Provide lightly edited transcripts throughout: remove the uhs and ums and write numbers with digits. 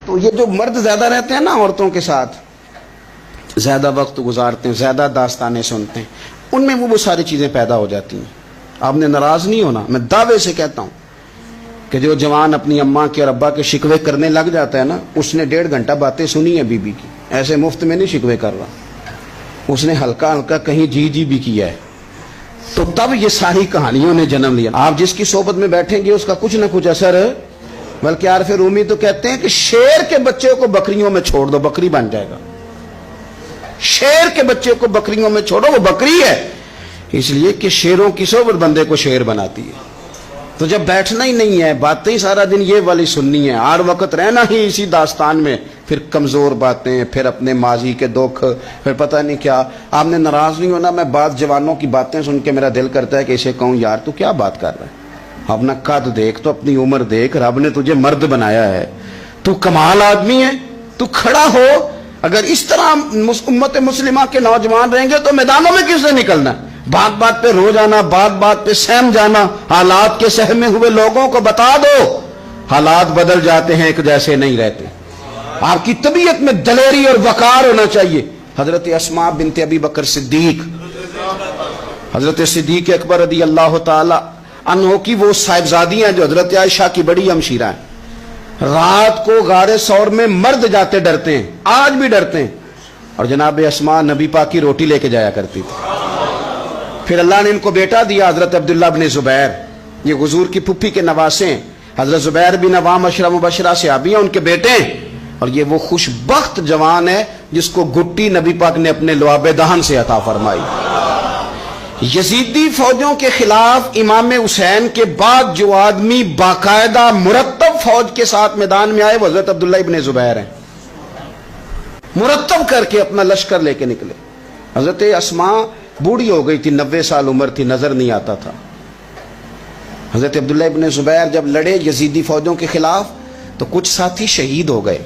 تو یہ جو مرد زیادہ رہتے ہیں نا عورتوں کے ساتھ، زیادہ وقت گزارتے ہیں، زیادہ داستانیں سنتے ہیں، ان میں وہ ساری چیزیں پیدا ہو جاتی ہیں۔ آپ نے ناراض نہیں ہونا، میں دعوے سے کہتا ہوں کہ جو جوان اپنی اماں کے اور ابا کے شکوے کرنے لگ جاتا ہے نا، اس نے 1.5 گھنٹہ باتیں سنی ہیں بی بی کی، ایسے مفت میں نہیں شکوے کر رہا، اس نے ہلکا ہلکا کہیں جی بھی کیا ہے، تو تب یہ ساری کہانیوں نے جنم لیا۔ آپ جس کی صحبت میں بیٹھیں گے اس کا کچھ نہ کچھ اثر، بلکہ عارف رومی تو کہتے ہیں کہ شیر کے بچے کو بکریوں میں چھوڑ دو، بکری بن جائے گا۔ شیر کے بچے کو بکریوں میں چھوڑو، وہ بکری ہے، اس لیے کہ شیروں کی صحبت بندے کو شیر بناتی ہے۔ تو جب بیٹھنا ہی نہیں ہے، باتیں ہی سارا دن یہ والی سننی ہے، ہر وقت رہنا ہی اسی داستان میں، پھر کمزور باتیں، پھر اپنے ماضی کے دکھ، پھر پتہ نہیں کیا۔ آپ نے ناراض نہیں ہونا، میں بعض جوانوں کی باتیں سن کے میرا دل کرتا ہے کہ اسے کہوں یار تو کیا بات کر رہا ہے، اپنا قد دیکھ، تو اپنی عمر دیکھ، رب نے تجھے مرد بنایا ہے، تو کمال آدمی ہے، تو کھڑا ہو۔ اگر اس طرح امت مسلمہ کے نوجوان رہیں گے تو میدانوں میں کس سے نکلنا؟ بات بات پہ رو جانا، بات بات پہ سہم جانا، حالات کے سہمے ہوئے لوگوں کو بتا دو حالات بدل جاتے ہیں، ایک جیسے نہیں رہتے۔ آپ کی طبیعت میں دلیری اور وقار ہونا چاہیے۔ حضرت اسماء بنت ابی بکر صدیق، حضرت صدیق اکبر رضی اللہ تعالی عنہ کی وہ صاحبزادیاں جو حضرت عائشہ کی بڑی ہمشیرہ ہیں، رات کو غار ثور میں مرد جاتے ڈرتے ہیں، آج بھی ڈرتے ہیں، اور جناب اسماء نبی پاک کی روٹی لے کے جایا کرتی تھی۔ پھر اللہ نے ان کو بیٹا دیا، حضرت عبداللہ بن زبیر، یہ حضور کی پھپھی کے نواسے ہیں، حضرت زبیر بن عوام عشرہ مبشرہ صحابی ہیں، ان کے بیٹے ہیں، اور یہ وہ خوش بخت جوان ہے جس کو گٹی نبی پاک نے اپنے لعاب دہن سے عطا فرمائی۔ یزیدی فوجوں کے خلاف امام حسین کے بعد جو آدمی باقاعدہ مرتب فوج کے ساتھ میدان میں آئے وہ حضرت عبداللہ ابن زبیر ہیں، مرتب کر کے اپنا لشکر لے کے نکلے۔ حضرت اسماء بوڑھی ہو گئی تھی، 90 سال عمر تھی، نظر نہیں آتا تھا۔ حضرت عبداللہ ابن زبیر جب لڑے یزیدی فوجوں کے خلاف تو کچھ ساتھی شہید ہو گئے،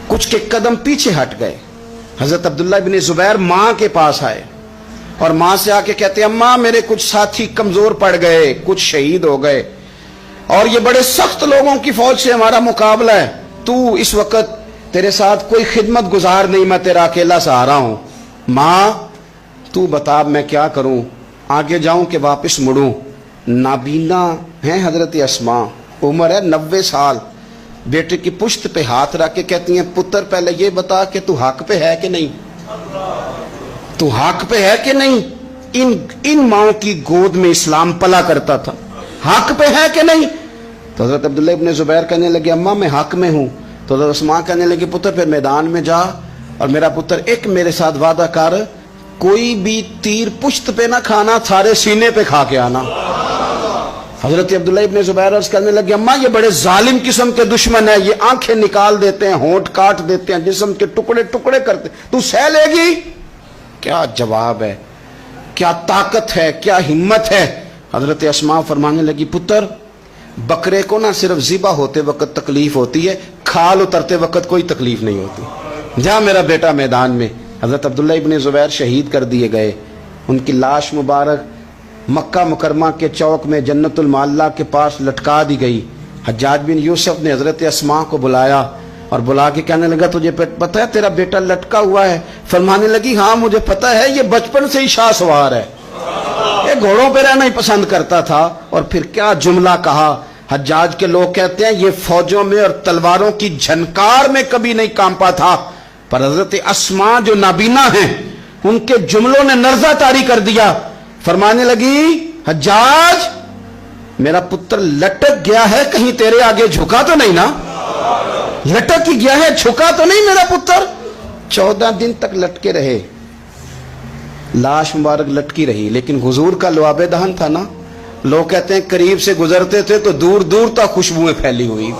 کچھ کے قدم پیچھے ہٹ گئے۔ حضرت عبداللہ ابن زبیر ماں کے پاس آئے اور ماں سے آ کے کہتے ہیں اماں میرے کچھ ساتھی کمزور پڑ گئے، کچھ شہید ہو گئے، اور یہ بڑے سخت لوگوں کی فوج سے ہمارا مقابلہ ہے، تو اس وقت تیرے ساتھ کوئی خدمت گزار نہیں، میں تیرا اکیلا سہارا ہوں، ماں تو بتا میں کیا کروں، آگے جاؤں کہ واپس مڑوں؟ نابینا ہیں حضرت اسماء، عمر ہے 90 سال، بیٹے کی پشت پہ ہاتھ رکھ کے کہتی ہیں پتر پہلے یہ بتا کہ تو حق پہ ہے کہ نہیں، تو حق پہ ہے کہ نہیں؟ ان ماؤں کی گود میں اسلام پلا کرتا تھا، حق پہ ہے کہ نہیں؟ تو حضرت عبداللہ ابن زبیر کہنے لگے اماں میں حق میں ہوں۔ تو حضرت اسماء کہنے لگے پتر پھر میدان میں جا، اور میرا پتر ایک میرے ساتھ وعدہ کر، کوئی بھی تیر پشت پہ نہ کھانا، سارے سینے پہ کھا کے آنا۔ حضرت عبداللہ ابن زبیر عرض کرنے لگے اماں یہ بڑے ظالم قسم کے دشمن ہیں، یہ آنکھیں نکال دیتے ہیں، ہونٹ کاٹ دیتے ہیں، جسم کے ٹکڑے ٹکڑے کرتے، تو سہ لے گی؟ کیا جواب ہے، کیا طاقت ہے، کیا ہمت ہے۔ حضرت اسماء فرمانے لگی پتر بکرے کو نہ صرف ذبح ہوتے وقت تکلیف ہوتی ہے، کھال اترتے وقت کوئی تکلیف نہیں ہوتی، جا میرا بیٹا میدان میں۔ حضرت عبداللہ ابن زبیر شہید کر دیے گئے، ان کی لاش مبارک مکہ مکرمہ کے چوک میں جنت المعلیٰ کے پاس لٹکا دی گئی۔ حجاج بن یوسف نے حضرت اسماء کو بلایا اور بلا کے کہنے لگا تجھے پتہ ہے تیرا بیٹا لٹکا ہوا ہے؟ فرمانے لگی ہاں مجھے پتہ ہے، یہ بچپن سے ہی شاہ سوار ہے، یہ گھوڑوں پہ رہنا ہی پسند کرتا تھا۔ اور پھر کیا جملہ کہا، حجاج کے لوگ کہتے ہیں یہ فوجوں میں اور تلواروں کی جھنکار میں کبھی نہیں کانپا تھا، پر حضرت اسماء جو نابینا ہیں ان کے جملوں نے نرزہ طاری کر دیا۔ فرمانے لگی حجاج میرا پتر لٹک گیا ہے، کہیں تیرے آگے جھکا تو نہیں نا؟ لٹک ہی گیا ہے، جھکا تو نہیں میرا پتر؟ 14 دن تک لٹکے رہے، لاش مبارک لٹکی رہی، لیکن حضور کا لعاب دہن تھا نا، لوگ کہتے ہیں قریب سے گزرتے تھے تو دور دور تک خوشبوئیں پھیلی ہوئی۔